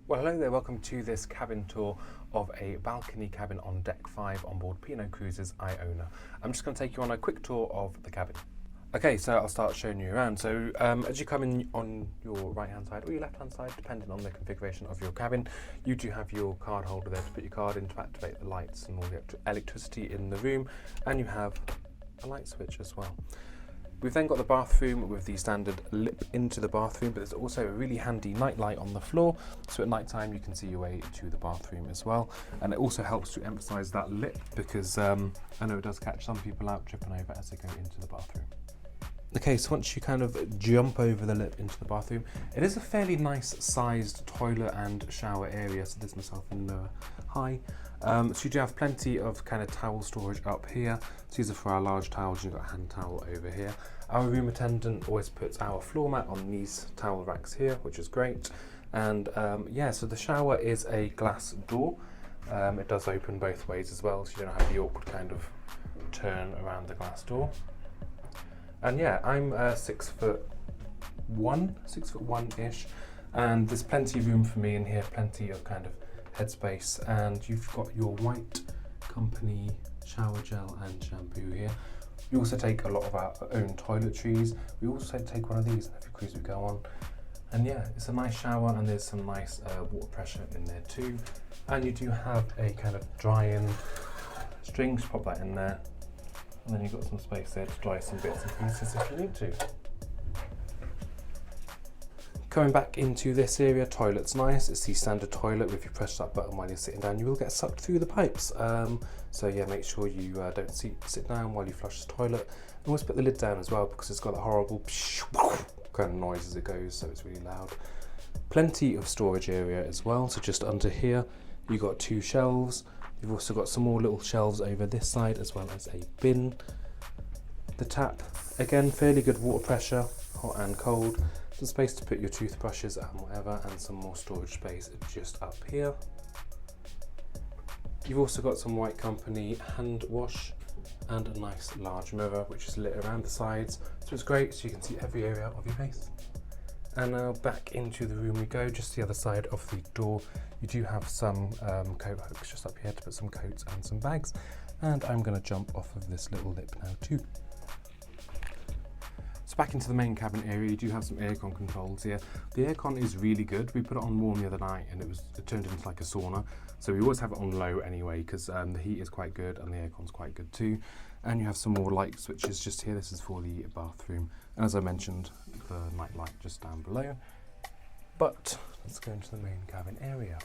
Well, hello there, welcome to this cabin tour of a balcony cabin on deck 5 on board P&O Cruises Iona. I'm just going to take you on a quick tour of the cabin. Okay, so I'll start showing you around. So as you come in on your right hand side or your left hand side, depending on the configuration of your cabin, you do have your card holder there to put your card in to activate the lights and all the electricity in the room, and you have a light switch as well. We've then got the bathroom with the standard lip into the bathroom, but there's also a really handy night light on the floor, so at night time you can see your way to the bathroom as well. And it also helps to emphasise that lip because I know it does catch some people out tripping over as they go into the bathroom. Okay, so once you kind of jump over the lip into the bathroom, it is a fairly nice sized toilet and shower area, so there's myself in the high. So you do have plenty of kind of towel storage up here. So these are for our large towels. You've got a hand towel over here. Our room attendant always puts our floor mat on these towel racks here, which is great. And yeah, so the shower is a glass door. It does open both ways as well, so you don't have the awkward kind of turn around the glass door. And yeah, I'm 6'1", 6'1"-ish, and there's plenty of room for me in here, plenty of kind of headspace, and you've got your white company shower gel and shampoo here. We also take a lot of our own toiletries. We also take one of these every cruise we go on. And yeah, it's a nice shower, and there's some nice water pressure in there too. And you do have a kind of drying string, just pop that in there. And then you've got some space there to dry some bits and pieces if you need to. Coming back into this area, toilet's nice. It's the standard toilet. If you press that button while you're sitting down, you will get sucked through the pipes. So yeah, make sure you don't sit down while you flush the toilet. And always put the lid down as well, because it's got a horrible kind of noise as it goes, so it's really loud. Plenty of storage area as well. So just under here, you've got 2 shelves. You've also got some more little shelves over this side, as well as a bin. The tap, again, fairly good water pressure, hot and cold. Some space to put your toothbrushes and whatever, and some more storage space just up here. You've also got some white company hand wash and a nice large mirror which is lit around the sides, so it's great, so you can see every area of your face. And now back into the room we go, just the other side of the door. You do have some coat hooks just up here to put some coats and some bags, and I'm going to jump off of this little lip now too. So back into the main cabin area, you do have some aircon controls here. The aircon is really good. We put it on warm the other night and it turned into like a sauna. So we always have it on low anyway, because the heat is quite good and the aircon's quite good too. And you have some more light switches just here. This is for the bathroom. And as I mentioned, the night light just down below. But let's go into the main cabin area.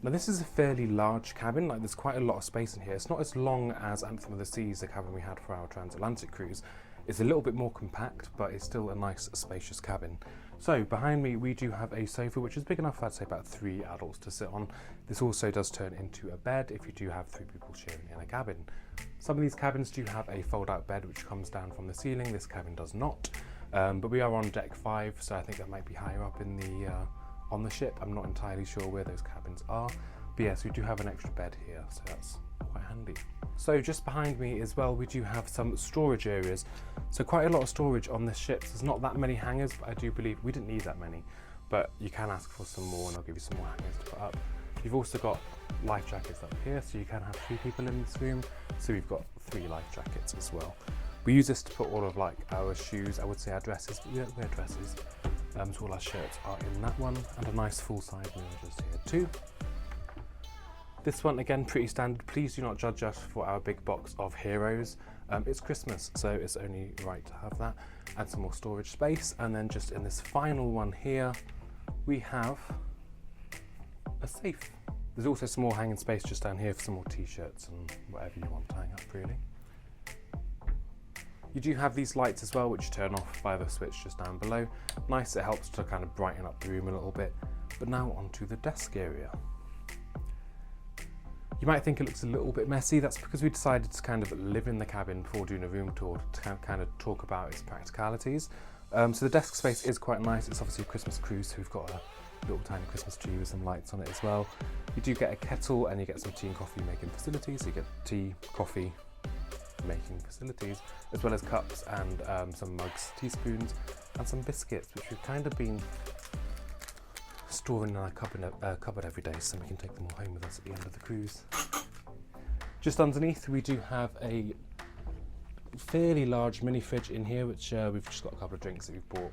Now this is a fairly large cabin, like there's quite a lot of space in here. It's not as long as Anthem of the Seas, the cabin we had for our transatlantic cruise. It's a little bit more compact, but it's still a nice spacious cabin. So behind me we do have a sofa which is big enough for, I'd say, about 3 adults to sit on. This also does turn into a bed if you do have 3 people sharing in a cabin. Some of these cabins do have a fold-out bed which comes down from the ceiling. This cabin does not, but we are on deck 5, so I think that might be higher up in the on the ship. I'm not entirely sure where those cabins are, but yes, we do have an extra bed here, so that's quite handy. So just behind me as well, we do have some storage areas. So quite a lot of storage on this ship. There's not that many hangers, but I do believe we didn't need that many, but you can ask for some more and I'll give you some more hangers to put up. You've also got life jackets up here, so you can have 3 people in this room, so we've got 3 life jackets as well. We use this to put all of like our shoes, I would say our dresses, but we don't wear dresses. So all our shirts are in that one, and a nice full-size mirror just here too. This one, again, pretty standard. Please do not judge us for our big box of heroes. It's Christmas, so it's only right to have that. Add some more storage space, and then just in this final one here, we have a safe. There's also some more hanging space just down here for some more t-shirts and whatever you want to hang up really. You do have these lights as well, which turn off by the switch just down below. Nice, it helps to kind of brighten up the room a little bit. But now onto the desk area. You might think it looks a little bit messy. That's because we decided to kind of live in the cabin before doing a room tour to kind of talk about its practicalities. So the desk space is quite nice. It's obviously a Christmas cruise, so we've got a little tiny Christmas tree with some lights on it as well. You do get a kettle and you get some tea and coffee making facilities. So you get tea, coffee making facilities, as well as cups and some mugs, teaspoons, and some biscuits, which we've kind of been storing in our cupboard every day, so we can take them all home with us at the end of the cruise. Just underneath, we do have a fairly large mini fridge in here, which we've just got a couple of drinks that we've bought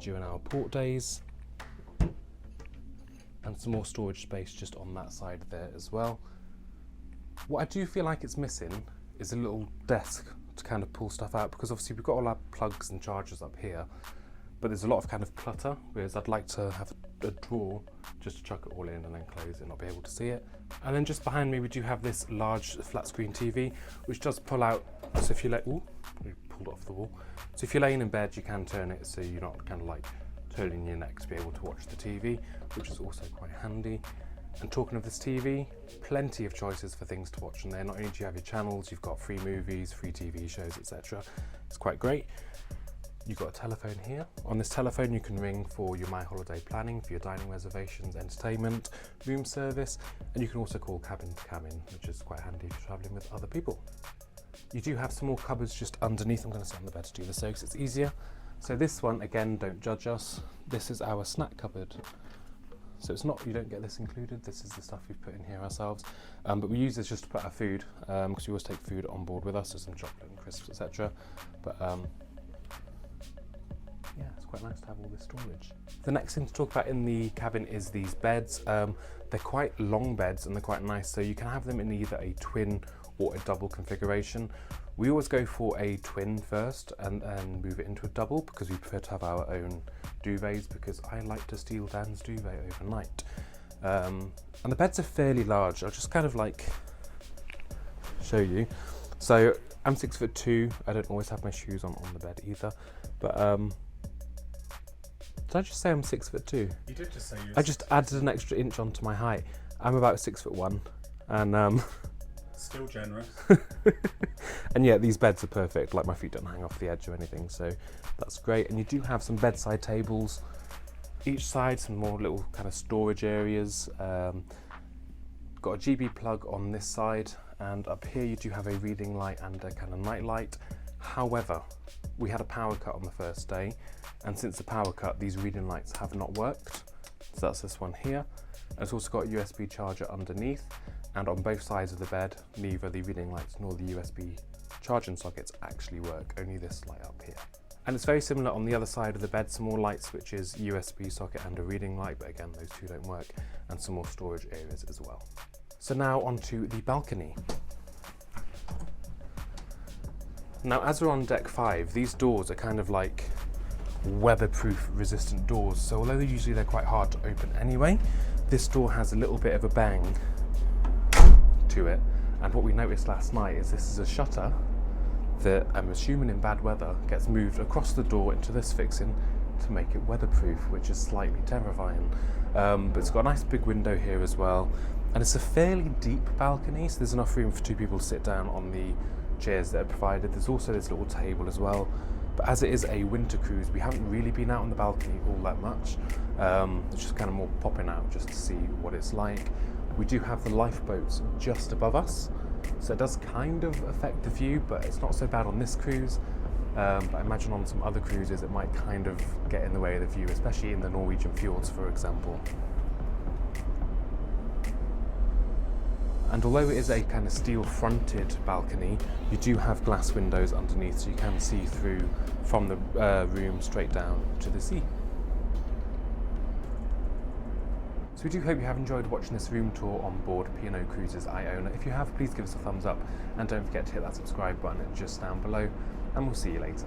during our port days, and some more storage space just on that side there as well. What I do feel like it's missing is a little desk to kind of pull stuff out, because obviously we've got all our plugs and chargers up here, but there's a lot of kind of clutter, whereas I'd like to have a drawer just to chuck it all in and then close it and not be able to see it. And then just behind me we do have this large flat screen TV, which does pull out, so if you let, ooh, we pulled it off the wall. So if you're laying in bed, you can turn it so you're not kind of like turning your neck to be able to watch the TV, which is also quite handy. And talking of this TV, plenty of choices for things to watch on there. Not only do you have your channels, you've got free movies, free TV shows, etc. It's quite great. You've got a telephone here. On this telephone you can ring for your My Holiday planning, for your dining reservations, entertainment, room service, and you can also call cabin to cabin, which is quite handy if you're travelling with other people. You do have some more cupboards just underneath. I'm going to sit on the bed to do this so because it's easier. So this one, again, don't judge us. This is our snack cupboard. So it's not, you don't get this included, this is the stuff we've put in here ourselves, but we use this just to put our food, because we always take food on board with us, so some chocolate and crisps, etc. But yeah, it's quite nice to have all this storage. The next thing to talk about in the cabin is these beds. They're quite long beds and they're quite nice, so you can have them in either a twin or a double configuration. We always go for a twin first and move it into a double, because we prefer to have our own duvets, because I like to steal Dan's duvet overnight. And the beds are fairly large. I'll just kind of like show you. So I'm 6'2". I don't always have my shoes on the bed either, but did I just say I'm 6'2"? You did just say you were. I just added an extra inch onto my height. I'm about 6'1", and still generous. and yeah, these beds are perfect. Like, my feet don't hang off the edge or anything, so that's great. And you do have some bedside tables each side, some more little kind of storage areas. Got a GB plug on this side, and up here you do have a reading light and a kind of night light. However, we had a power cut on the first day, and since the power cut, these reading lights have not worked. So that's this one here. And it's also got a USB charger underneath, and on both sides of the bed, neither the reading lights nor the USB charging sockets actually work, only this light up here. And it's very similar on the other side of the bed, some more light switches, USB socket and a reading light, but again, those two don't work, and some more storage areas as well. So now onto the balcony. Now, as we're on deck 5, these doors are kind of like weatherproof resistant doors. So although usually they're quite hard to open anyway, this door has a little bit of a bang to it. And what we noticed last night is this is a shutter that, I'm assuming in bad weather, gets moved across the door into this fixing to make it weatherproof, which is slightly terrifying. But it's got a nice big window here as well. And it's a fairly deep balcony, so there's enough room for 2 people to sit down on the chairs that are provided. There's also this little table as well. But as it is a winter cruise, we haven't really been out on the balcony all that much. It's just kind of more popping out just to see what it's like. We do have the lifeboats just above us, so it does kind of affect the view, but it's not so bad on this cruise. But I imagine on some other cruises it might kind of get in the way of the view, especially in the Norwegian fjords, for example. And although it is a kind of steel-fronted balcony, you do have glass windows underneath, so you can see through from the room straight down to the sea. So we do hope you have enjoyed watching this room tour on board P&O Cruises Iona. If you have, please give us a thumbs up, and don't forget to hit that subscribe button just down below, and we'll see you later.